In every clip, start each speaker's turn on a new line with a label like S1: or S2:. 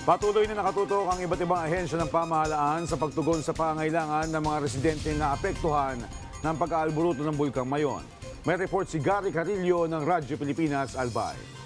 S1: Patuloy na nakatutok ang iba't ibang ahensya ng pamahalaan sa pagtugon sa pangangailangan ng mga residente na apektuhan ng pag-aalburuto ng Bulkang Mayon. May report si Gary Carillo ng Radyo Pilipinas, Albay.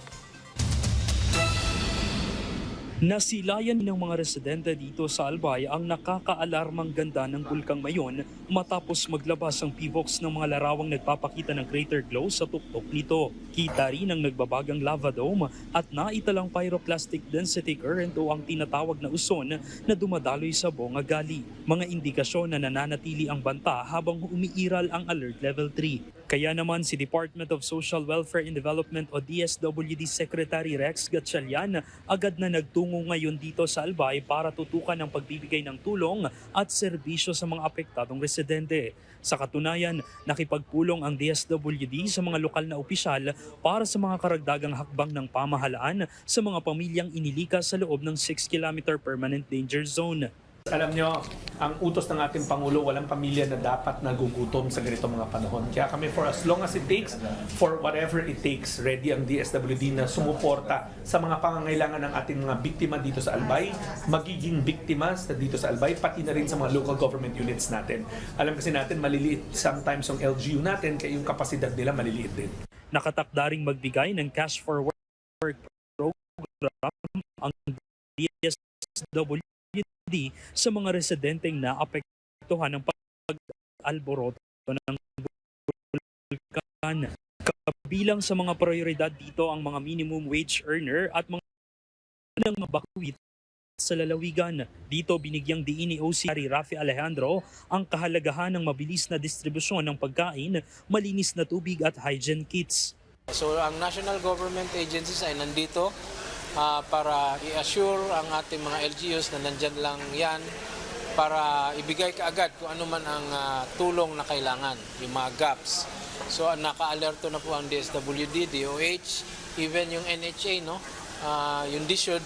S2: Nasilayan ng mga residente dito sa Albay ang nakakaalarmang ganda ng Bulkang Mayon matapos maglabas ang PHIVOLCS ng mga larawang nagpapakita ng crater glow sa tuktok nito. Kita rin ang nagbabagang lava dome at naitalang pyroclastic density current o ang tinatawag na uson na dumadaloy sa Bonga Gali. Mga indikasyon na nananatili ang banta habang umiiral ang Alert Level 3. Kaya naman si Department of Social Welfare and Development o DSWD Secretary Rex Gatchalian agad na nagtungo ngayon dito sa Albay para tutukan ang pagbibigay ng tulong at serbisyo sa mga apektadong residente. Sa katunayan, nakipagpulong ang DSWD sa mga lokal na opisyal para sa mga karagdagang hakbang ng pamahalaan sa mga pamilyang inilikas sa loob ng 6-kilometer permanent danger zone.
S3: Alam nyo, ang utos ng ating Pangulo, walang pamilya na dapat nagugutom sa ganitong mga panahon. Kaya kami, for as long as it takes, for whatever it takes, ready ang DSWD na sumuporta sa mga pangangailangan ng ating mga biktima dito sa Albay, magiging biktima dito sa Albay, pati na rin sa mga local government units natin. Alam kasi natin, maliliit sometimes ang LGU natin, kaya yung kapasidad nila maliliit din.
S2: Nakatakda ring magbigay ng cash for work program ang DSWD sa mga residenteng naapektuhan ng pag-alboroto ng bulkan. Kabilang sa mga prioridad dito ang mga minimum wage earner at mga nang mabakwit sa lalawigan. Dito binigyang diin ni OC Rafi Alejandro ang kahalagahan ng mabilis na distribusyon ng pagkain, malinis na tubig at hygiene kits.
S4: So ang national government agencies ay nandito para i-assure ang ating mga LGUs na nandyan lang yan para ibigay kaagad kung ano man ang tulong na kailangan, yung mga gaps. So naka-alerto na po ang DSWD, DOH, even yung NHA, no? Yung DSUD,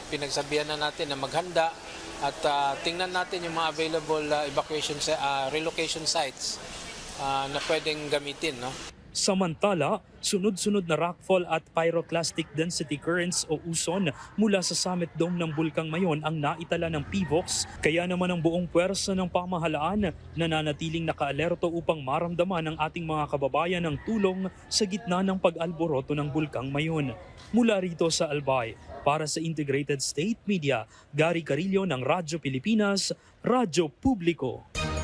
S4: pinagsabihan na natin na maghanda at tingnan natin yung mga available evacuation relocation sites na pwedeng gamitin, no?
S2: Samantala, sunod-sunod na rockfall at pyroclastic density currents o uson mula sa summit dome ng Bulkang Mayon ang naitala ng PHIVOLCS, kaya naman ang buong puwersa ng pamahalaan nananatiling nakaalerto upang maramdaman ng ating mga kababayan ng tulong sa gitna ng pag-alboroto ng Bulkang Mayon. Mula rito sa Albay, para sa Integrated State Media, Gary Carillo ng Radyo Pilipinas, Radyo Publiko.